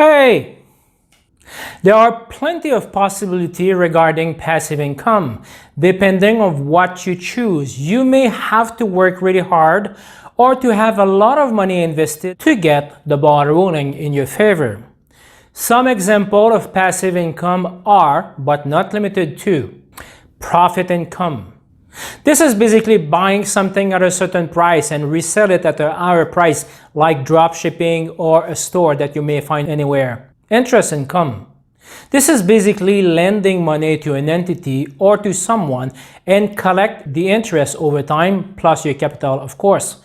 Hey! There are plenty of possibilities regarding passive income. Depending on what you choose, you may have to work really hard or to have a lot of money invested to get the ball rolling in your favor. Some examples of passive income are, but not limited to, profit income. This is basically buying something at a certain price and resell it at a higher price, like drop shipping or a store that you may find anywhere. Interest income. This is basically lending money to an entity or to someone and collect the interest over time plus your capital, of course.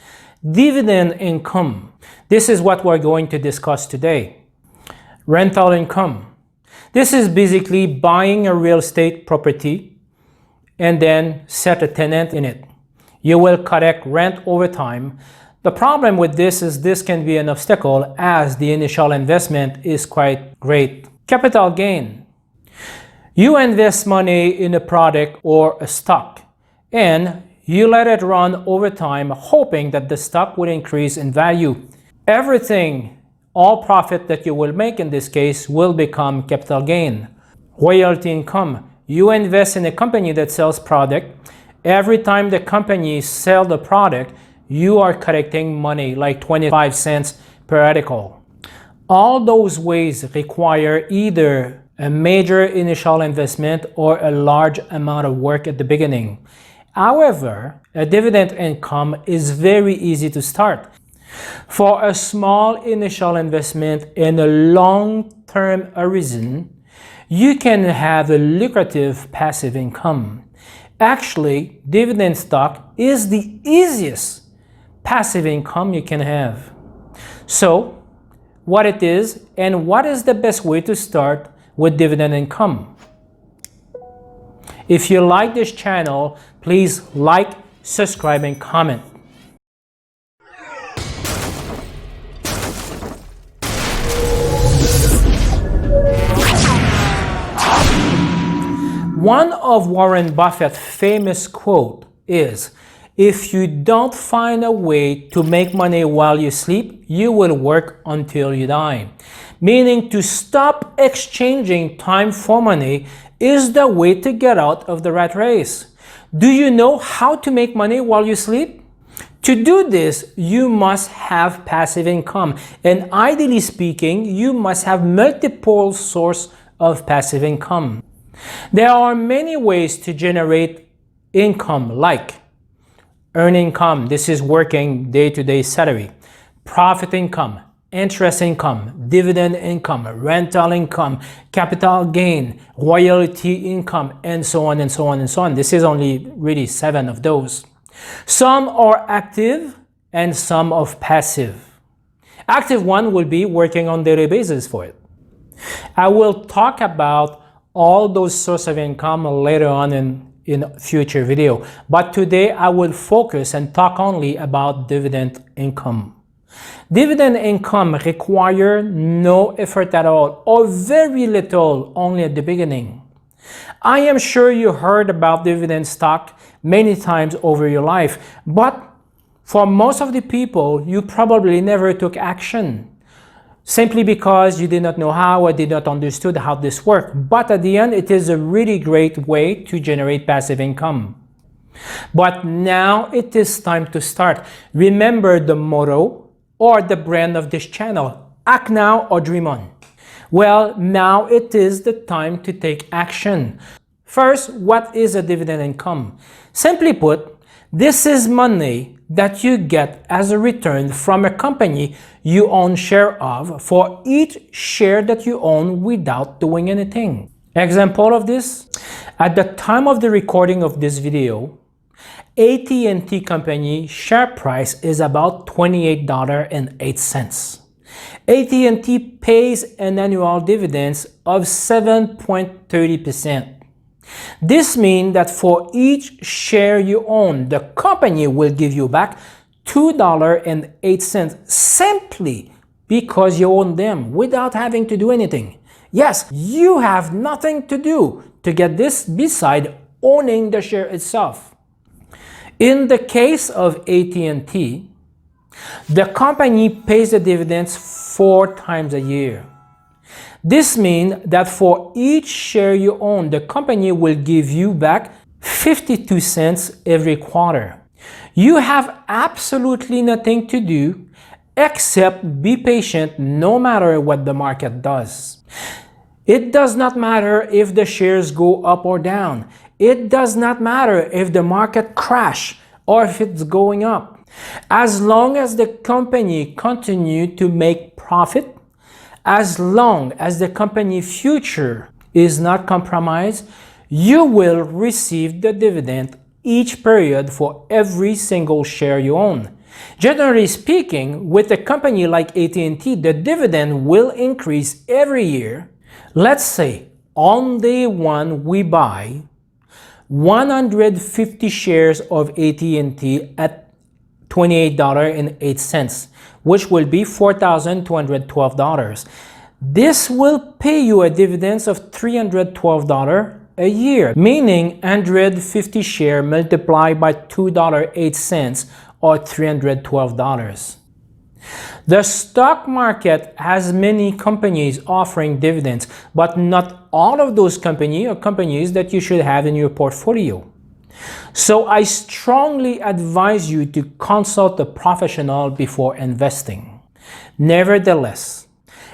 Dividend income. This is what we're going to discuss today. Rental income. This is basically buying a real estate property and then set a tenant in it. You will collect rent over time. The problem with this is this can be an obstacle as the initial investment is quite great. Capital gain. You invest money in a product or a stock and you let it run over time hoping that the stock will increase in value. Everything, all profit that you will make in this case will become capital gain. Royalty income. You invest in a company that sells product. Every time the company sells the product, you are collecting money like 25 cents per article. All those ways require either a major initial investment or a large amount of work at the beginning. However, a dividend income is very easy to start. For a small initial investment and a long-term horizon, you can have a lucrative passive income. Actually, dividend stock is the easiest passive income you can have. So, what it is and what is the best way to start with dividend income? If you like this channel, please like, subscribe, and comment. One of Warren Buffett's famous quote is, "If you don't find a way to make money while you sleep, you will work until you die." Meaning to stop exchanging time for money is the way to get out of the rat race. Do you know how to make money while you sleep? To do this, you must have passive income, and ideally speaking, you must have multiple sources of passive income. There are many ways to generate income, like earn income. This is working day-to-day salary. Profit income, interest income, dividend income, rental income, capital gain, royalty income, and so on and so on and so on. This is only really 7 of those. Some are active and some are passive. Active one will be working on daily basis for it. I will talk about all those sources of income later on in future video. But today I will focus and talk only about dividend income. Dividend income requires no effort at all or very little only at the beginning. I am sure you heard about dividend stock many times over your life, but for most of the people, you probably never took action. Simply because you did not know how or did not understood how this worked. But at the end, it is a really great way to generate passive income. But now it is time to start. Remember the motto or the brand of this channel, act now or dream on. Well, now it is the time to take action. First, what is a dividend income? Simply put, this is money that you get as a return from a company you own share of for each share that you own without doing anything. Example of this, at the time of the recording of this video, AT&T company share price is about $28.08. AT&T pays an annual dividends of 7.30%. This means that for each share you own, the company will give you back $2.08 simply because you own them without having to do anything. Yes, you have nothing to do to get this beside owning the share itself. In the case of AT&T, the company pays the dividends 4 times a year. This means that for each share you own, the company will give you back 52 cents every quarter. You have absolutely nothing to do except be patient no matter what the market does. It does not matter if the shares go up or down. It does not matter if the market crashes or if it's going up. As long as the company continues to make profit, as long as the company's future is not compromised, you will receive the dividend each period for every single share you own. Generally speaking, with a company like AT&T, the dividend will increase every year. Let's say on day one we buy 150 shares of AT&T at $28.08, which will be $4,212. This will pay you a dividend of $312 a year, meaning 150 shares multiplied by $2.08 or $312. The stock market has many companies offering dividends, but not all of those companies are companies that you should have in your portfolio. So I strongly advise you to consult a professional before investing. Nevertheless,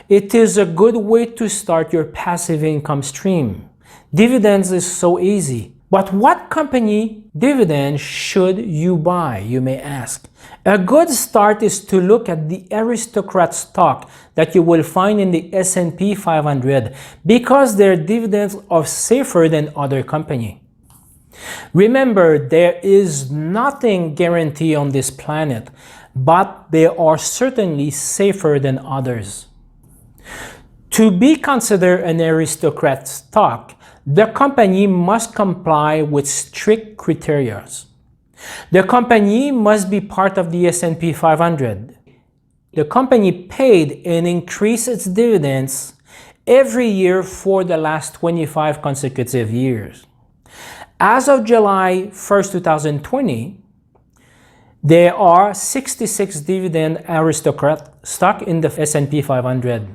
it is a good way to start your passive income stream. Dividends is so easy. But what company dividend should you buy, you may ask? A good start is to look at the Aristocrat stock that you will find in the S&P 500 because their dividends are safer than other companies. Remember, there is nothing guaranteed on this planet, but they are certainly safer than others. To be considered an Aristocrat stock, the company must comply with strict criteria. The company must be part of the S&P 500. The company paid and increased its dividends every year for the last 25 consecutive years. As of July 1st, 2020, there are 66 dividend Aristocrat stock in the S&P 500.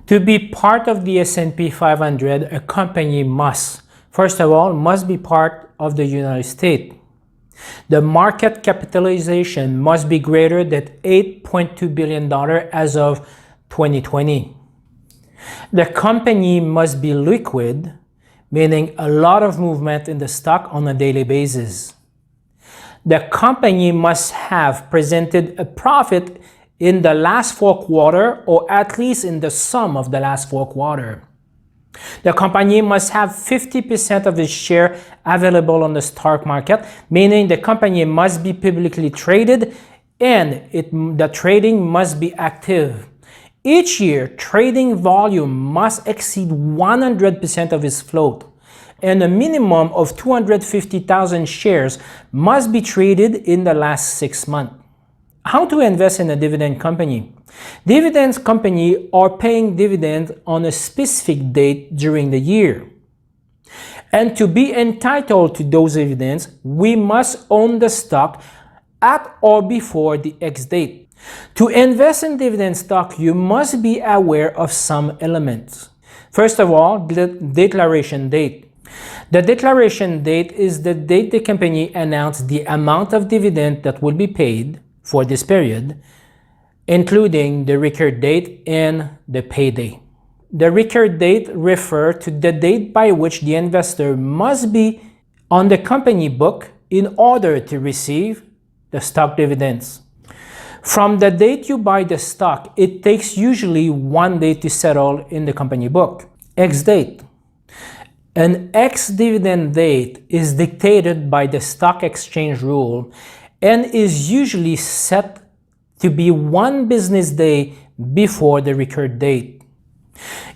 To be part of the S&P 500, a company must, first of all, must be part of the United States. The market capitalization must be greater than $8.2 billion as of 2020. The company must be liquid, meaning a lot of movement in the stock on a daily basis. The company must have presented a profit in the last 4 quarters, or at least in the sum of the last 4 quarters. The company must have 50% of its share available on the stock market, meaning the company must be publicly traded and the trading must be active. Each year, trading volume must exceed 100% of its float, and a minimum of 250,000 shares must be traded in the last 6 months. How to invest in a dividend company? Dividends companies are paying dividends on a specific date during the year. And to be entitled to those dividends, we must own the stock at or before the X date. To invest in dividend stock, you must be aware of some elements. First of all, the declaration date. The declaration date is the date the company announced the amount of dividend that will be paid for this period, including the record date and the payday. The record date refers to the date by which the investor must be on the company book in order to receive the stock dividends. From the date you buy the stock, it takes usually 1 day to settle in the company book. X date. An ex-dividend date is dictated by the stock exchange rule and is usually set to be 1 business day before the record date.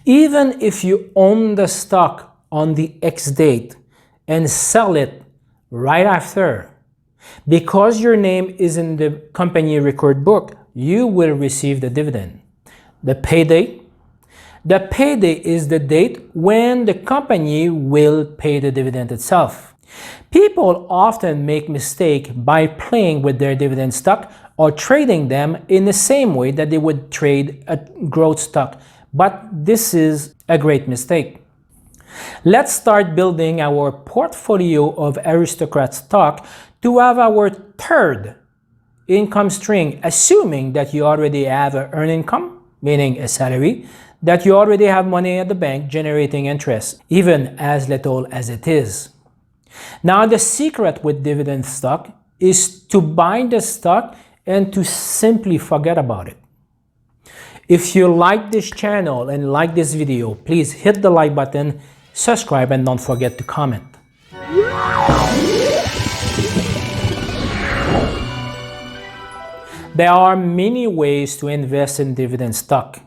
Even if you own the stock on the X date and sell it right after, because your name is in the company record book, you will receive the dividend. The payday. The payday is the date when the company will pay the dividend itself. People often make mistakes by playing with their dividend stock or trading them in the same way that they would trade a growth stock but this is a great mistake. Let's start building our portfolio of Aristocrat stock to have our third income stream, assuming that you already have an earned income, meaning a salary, that you already have money at the bank generating interest, even as little as it is. Now, the secret with dividend stock is to buy the stock and to simply forget about it. If you like this channel and like this video, please hit the like button, subscribe, and don't forget to comment. There are many ways to invest in dividend stock.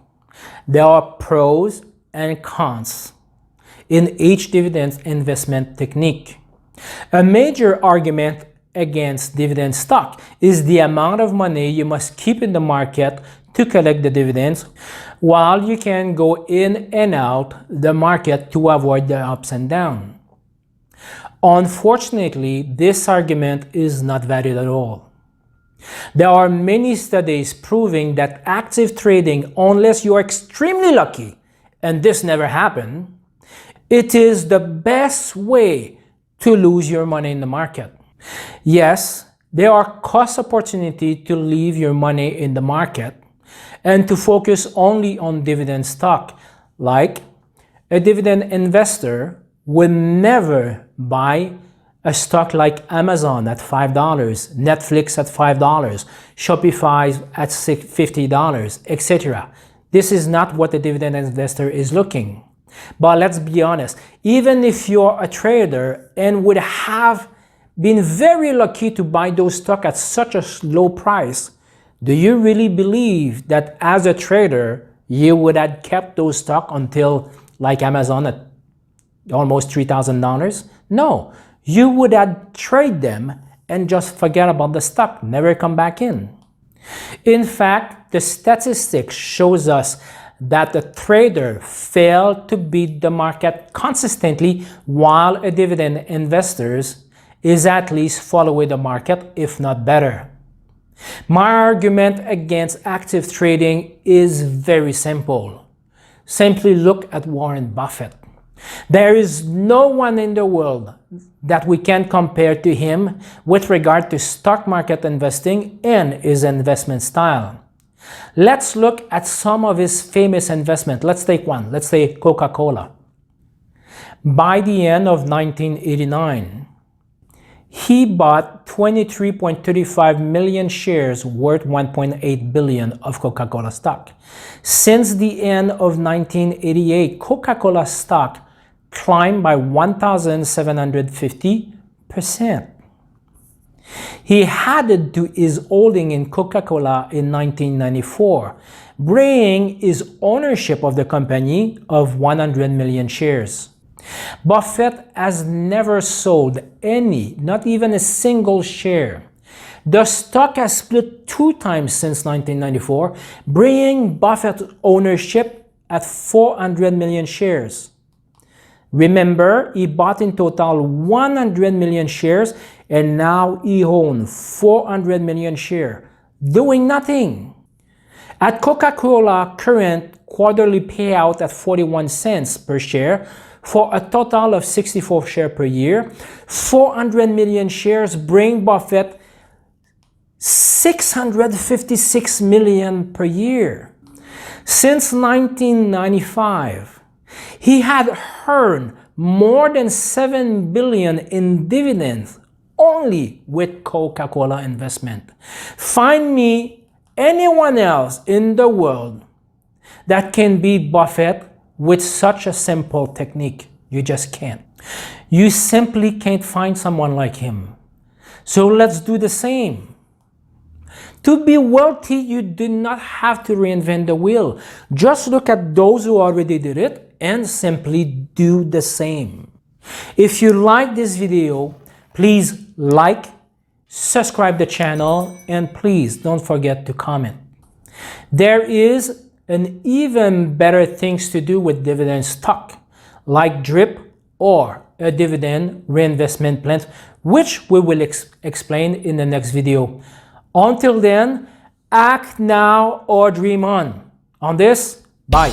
There are pros and cons in each dividend investment technique. A major argument against dividend stock is the amount of money you must keep in the market to collect the dividends, while you can go in and out the market to avoid the ups and downs. Unfortunately, this argument is not valid at all. There are many studies proving that active trading, unless you are extremely lucky, and this never happened, it is the best way to lose your money in the market. Yes, there are cost opportunities to leave your money in the market and to focus only on dividend stock. Like, a dividend investor will never buy a stock like Amazon at $5, Netflix at $5, Shopify at $50, etc. This is not what a dividend investor is looking. But let's be honest, even if you're a trader and would have been very lucky to buy those stocks at such a low price, do you really believe that as a trader, you would have kept those stocks until like Amazon at almost $3,000? No, you would have traded them and just forget about the stock, never come back in. In fact, the statistics shows us that the trader failed to beat the market consistently, while a dividend investor is at least following the market, if not better. My argument against active trading is very simple. Simply look at Warrant Buffett. There is no one in the world that we can compare to him with regard to stock market investing and his investment style. Let's look at some of his famous investments. Let's take one. Let's say Coca-Cola. By the end of 1989, he bought 23.35 million shares worth $1.8 billion of Coca-Cola stock. Since the end of 1988, Coca-Cola stock climbed by 1,750%. He added to his holding in Coca-Cola in 1994, bringing his ownership of the company of 100 million shares. Buffett has never sold any, not even a single share. The stock has split 2 times since 1994, bringing Buffett's ownership at 400 million shares. Remember, he bought in total 100 million shares, and now he owns 400 million shares, doing nothing. At Coca-Cola current quarterly payout at 41 cents per share, for a total of 64 shares per year, 400 million shares bring Buffett $656 million per year. Since 1995, he had earned more than $7 billion in dividends only with Coca-Cola investment. Find me anyone else in the world that can beat Buffett with such a simple technique. You just can't. You simply can't find someone like him. So let's do the same. To be wealthy, you do not have to reinvent the wheel. Just look at those who already did it and simply do the same. If you like this video, please like, subscribe the channel, and please don't forget to comment. There is an even better things to do with dividend stock, like DRIP or a dividend reinvestment plan, which we will explain in the next video. Until then, act now or dream on. On this, bye.